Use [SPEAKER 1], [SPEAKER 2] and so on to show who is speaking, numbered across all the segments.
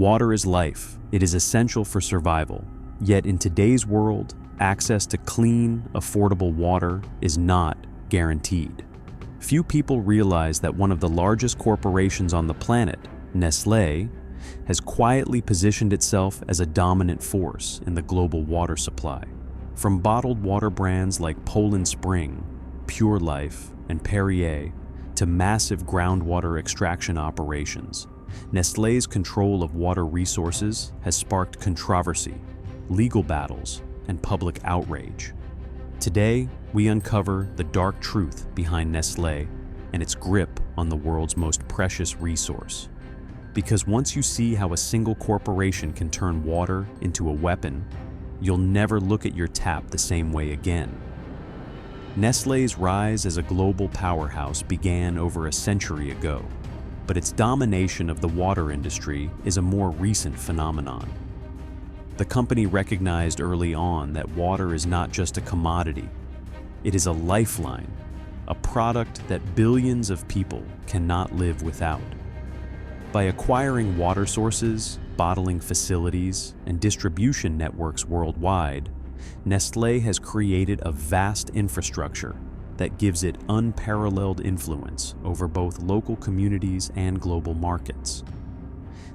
[SPEAKER 1] Water is life. It is essential for survival. Yet in today's world, access to clean, affordable water is not guaranteed. Few people realize that one of the largest corporations on the planet, Nestlé, has quietly positioned itself as a dominant force in the global water supply. From bottled water brands like Poland Spring, Pure Life, and Perrier, to massive groundwater extraction operations, Nestlé's control of water resources has sparked controversy, legal battles, and public outrage. Today, we uncover the dark truth behind Nestlé and its grip on the world's most precious resource. Because once you see how a single corporation can turn water into a weapon, you'll never look at your tap the same way again. Nestlé's rise as a global powerhouse began over a century ago, but its domination of the water industry is a more recent phenomenon. The company recognized early on that water is not just a commodity. It is a lifeline, a product that billions of people cannot live without. By acquiring water sources, bottling facilities, and distribution networks worldwide, Nestlé has created a vast infrastructure that gives it unparalleled influence over both local communities and global markets.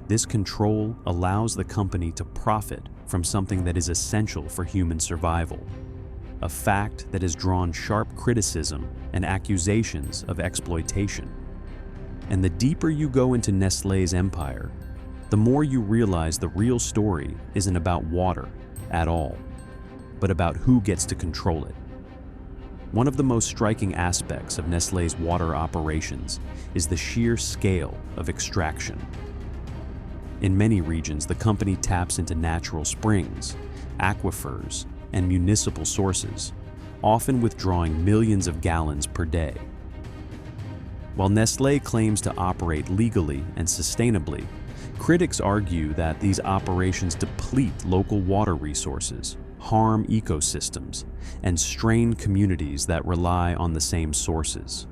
[SPEAKER 1] This control allows the company to profit from something that is essential for human survival, a fact that has drawn sharp criticism and accusations of exploitation. And the deeper you go into Nestlé's empire, the more you realize the real story isn't about water at all, but about who gets to control it. One of the most striking aspects of Nestlé's water operations is the sheer scale of extraction. In many regions, the company taps into natural springs, aquifers, and municipal sources, often withdrawing millions of gallons per day. While Nestlé claims to operate legally and sustainably, critics argue that these operations deplete local water resources, harm ecosystems, and strain communities that rely on the same sources.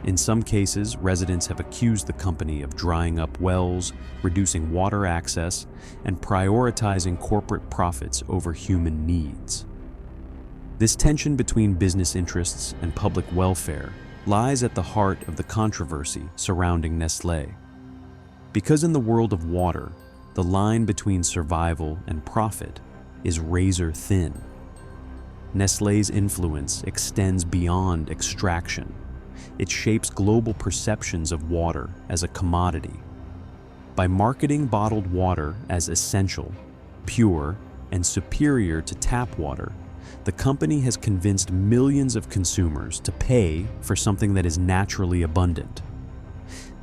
[SPEAKER 1] In some cases, residents have accused the company of drying up wells, reducing water access, and prioritizing corporate profits over human needs. This tension between business interests and public welfare lies at the heart of the controversy surrounding Nestlé. Because in the world of water, the line between survival and profit is razor thin. Nestlé's influence extends beyond extraction. It shapes global perceptions of water as a commodity. By marketing bottled water as essential, pure, and superior to tap water, the company has convinced millions of consumers to pay for something that is naturally abundant.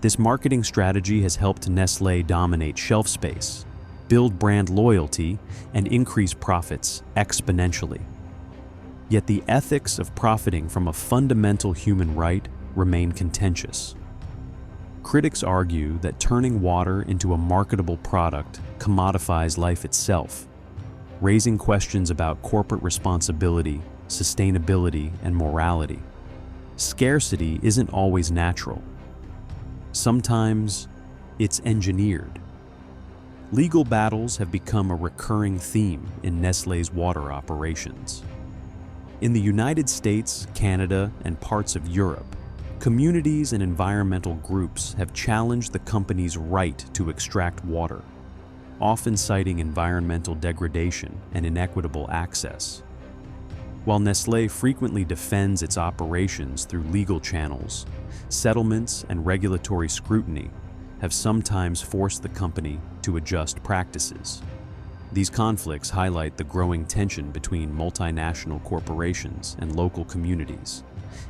[SPEAKER 1] This marketing strategy has helped Nestlé dominate shelf space, build brand loyalty, and increase profits exponentially. Yet the ethics of profiting from a fundamental human right remain contentious. Critics argue that turning water into a marketable product commodifies life itself, raising questions about corporate responsibility, sustainability, and morality. Scarcity isn't always natural. Sometimes it's engineered. Legal battles have become a recurring theme in Nestlé's water operations. In the United States, Canada, and parts of Europe, communities and environmental groups have challenged the company's right to extract water, often citing environmental degradation and inequitable access. While Nestlé frequently defends its operations through legal channels, settlements and regulatory scrutiny have sometimes forced the company to adjust practices. These conflicts highlight the growing tension between multinational corporations and local communities,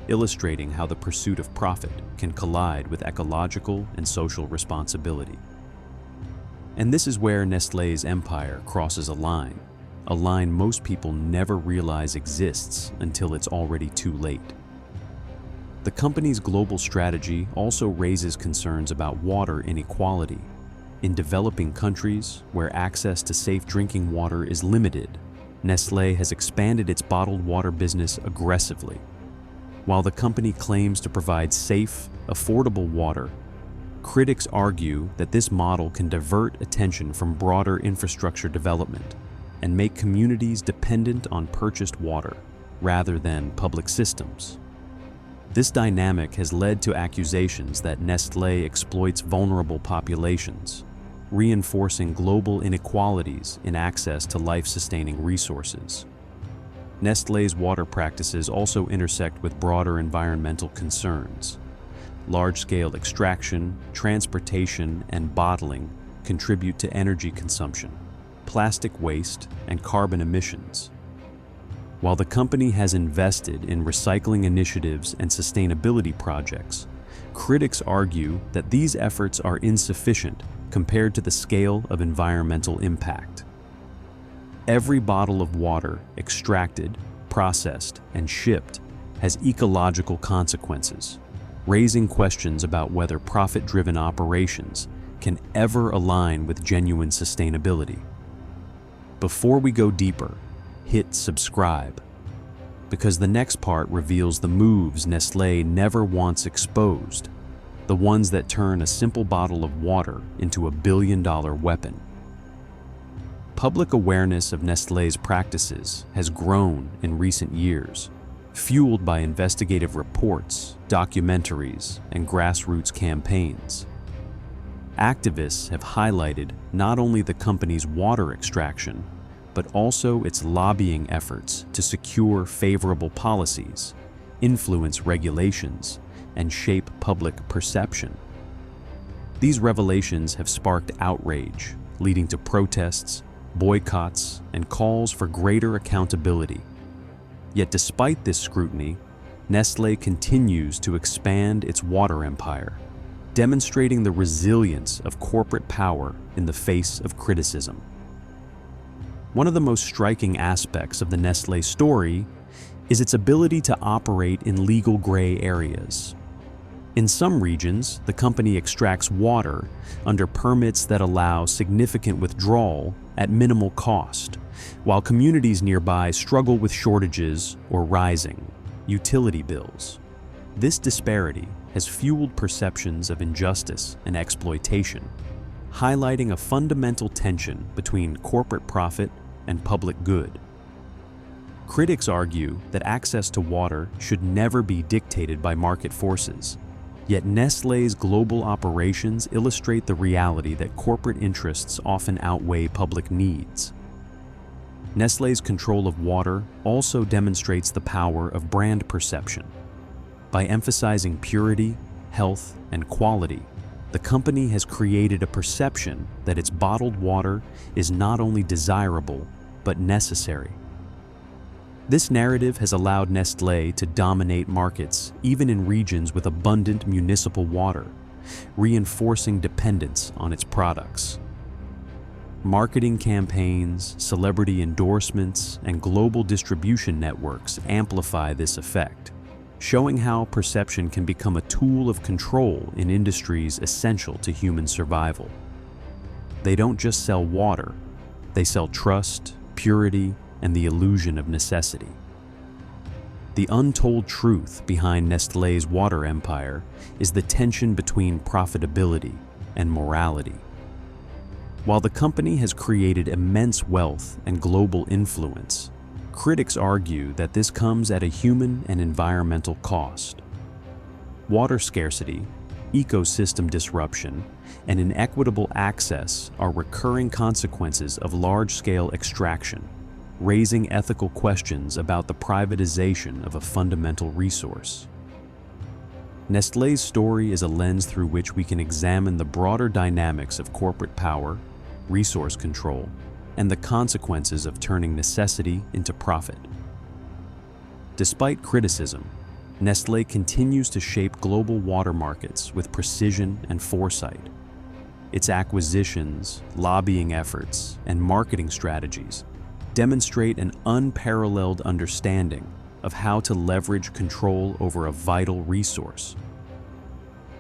[SPEAKER 1] illustrating how the pursuit of profit can collide with ecological and social responsibility. And this is where Nestlé's empire crosses a line most people never realize exists until it's already too late. The company's global strategy also raises concerns about water inequality. In developing countries, where access to safe drinking water is limited, Nestlé has expanded its bottled water business aggressively. While the company claims to provide safe, affordable water, Critics argue that this model can divert attention from broader infrastructure development and make communities dependent on purchased water rather than public systems. This dynamic has led to accusations that Nestlé exploits vulnerable populations, reinforcing global inequalities in access to life-sustaining resources. Nestlé's water practices also intersect with broader environmental concerns. Large-scale extraction, transportation, and bottling contribute to energy consumption, plastic waste, and carbon emissions. While the company has invested in recycling initiatives and sustainability projects, critics argue that these efforts are insufficient compared to the scale of environmental impact. Every bottle of water extracted, processed, and shipped has ecological consequences, raising questions about whether profit-driven operations can ever align with genuine sustainability. Before we go deeper, hit subscribe, because the next part reveals the moves Nestlé never wants exposed, the ones that turn a simple bottle of water into a billion-dollar weapon. Public awareness of Nestlé's practices has grown in recent years, fueled by investigative reports, documentaries, and grassroots campaigns. Activists have highlighted not only the company's water extraction, but also its lobbying efforts to secure favorable policies, influence regulations, and shape public perception. These revelations have sparked outrage, leading to protests, boycotts, and calls for greater accountability. Yet despite this scrutiny, Nestlé continues to expand its water empire, demonstrating the resilience of corporate power in the face of criticism. One of the most striking aspects of the Nestlé story is its ability to operate in legal gray areas. In some regions, the company extracts water under permits that allow significant withdrawal at minimal cost, while communities nearby struggle with shortages or rising utility bills. This disparity has fueled perceptions of injustice and exploitation, highlighting a fundamental tension between corporate profit and public good. Critics argue that access to water should never be dictated by market forces, yet Nestlé's global operations illustrate the reality that corporate interests often outweigh public needs. Nestlé's control of water also demonstrates the power of brand perception. By emphasizing purity, health, and quality, the company has created a perception that its bottled water is not only desirable, but necessary. This narrative has allowed Nestlé to dominate markets even in regions with abundant municipal water, reinforcing dependence on its products. Marketing campaigns, celebrity endorsements, and global distribution networks amplify this effect, showing how perception can become a tool of control in industries essential to human survival. They don't just sell water, they sell trust, purity, and the illusion of necessity. The untold truth behind Nestlé's water empire is the tension between profitability and morality. While the company has created immense wealth and global influence, critics argue that this comes at a human and environmental cost. Water scarcity, ecosystem disruption, and inequitable access are recurring consequences of large-scale extraction, raising ethical questions about the privatization of a fundamental resource. Nestlé's story is a lens through which we can examine the broader dynamics of corporate power, resource control, and the consequences of turning necessity into profit. Despite criticism, Nestlé continues to shape global water markets with precision and foresight. Its acquisitions, lobbying efforts, and marketing strategies demonstrate an unparalleled understanding of how to leverage control over a vital resource.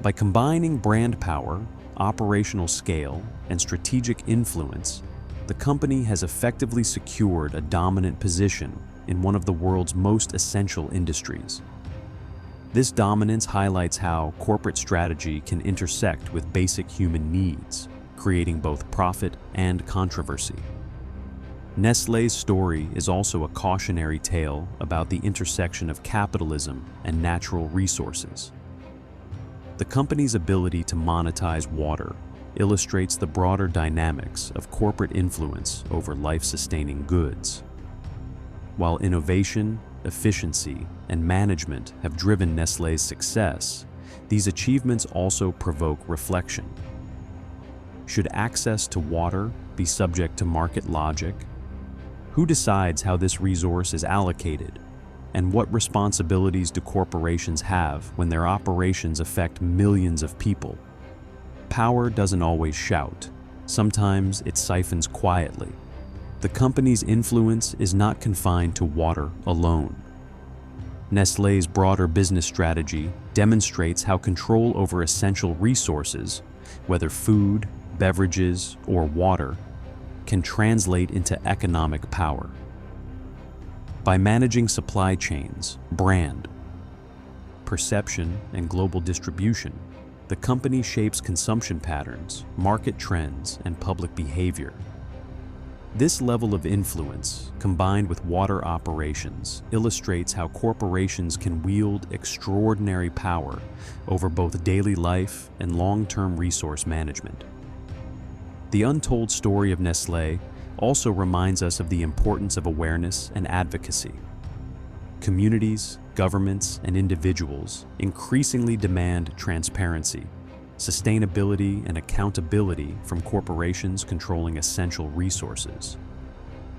[SPEAKER 1] By combining brand power, operational scale, and strategic influence, the company has effectively secured a dominant position in one of the world's most essential industries. This dominance highlights how corporate strategy can intersect with basic human needs, creating both profit and controversy. Nestlé's story is also a cautionary tale about the intersection of capitalism and natural resources. The company's ability to monetize water illustrates the broader dynamics of corporate influence over life-sustaining goods. While innovation, efficiency, and management have driven Nestlé's success, these achievements also provoke reflection. Should access to water be subject to market logic? Who decides how this resource is allocated? And what responsibilities do corporations have when their operations affect millions of people? Power doesn't always shout. Sometimes it siphons quietly. The company's influence is not confined to water alone. Nestlé's broader business strategy demonstrates how control over essential resources, whether food, beverages, or water, can translate into economic power. By managing supply chains, brand, perception, and global distribution, the company shapes consumption patterns, market trends, and public behavior. This level of influence, combined with water operations, illustrates how corporations can wield extraordinary power over both daily life and long-term resource management. The untold story of Nestlé also reminds us of the importance of awareness and advocacy. Communities, governments, and individuals increasingly demand transparency, sustainability, and accountability from corporations controlling essential resources.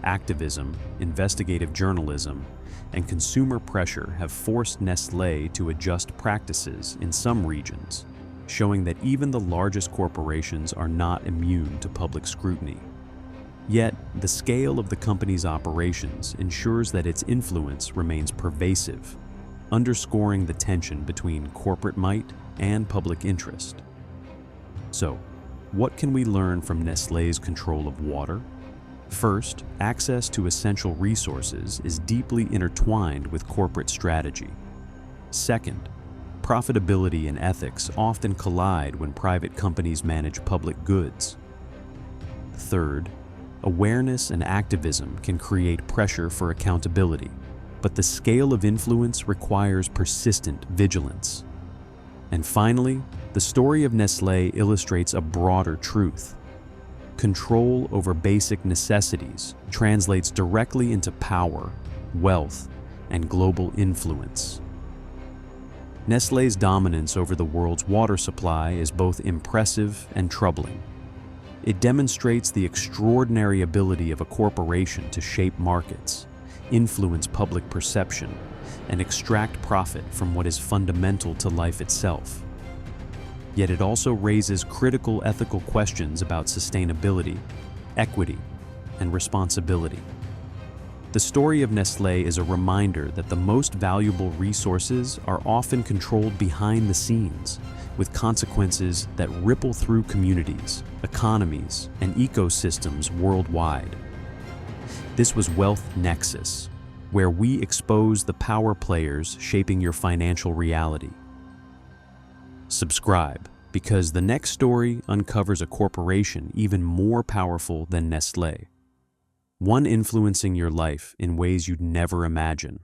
[SPEAKER 1] Activism, investigative journalism, and consumer pressure have forced Nestlé to adjust practices in some regions, showing that even the largest corporations are not immune to public scrutiny. Yet, the scale of the company's operations ensures that its influence remains pervasive, underscoring the tension between corporate might and public interest. So, what can we learn from Nestlé's control of water? First, access to essential resources is deeply intertwined with corporate strategy. Second, profitability and ethics often collide when private companies manage public goods. Third, awareness and activism can create pressure for accountability, but the scale of influence requires persistent vigilance. And finally, the story of Nestlé illustrates a broader truth. Control over basic necessities translates directly into power, wealth, and global influence. Nestlé's dominance over the world's water supply is both impressive and troubling. It demonstrates the extraordinary ability of a corporation to shape markets, influence public perception, and extract profit from what is fundamental to life itself. Yet it also raises critical ethical questions about sustainability, equity, and responsibility. The story of Nestlé is a reminder that the most valuable resources are often controlled behind the scenes, with consequences that ripple through communities, economies, and ecosystems worldwide. This was Wealth Nexus, where we expose the power players shaping your financial reality. Subscribe, because the next story uncovers a corporation even more powerful than Nestlé. One influencing your life in ways you'd never imagine.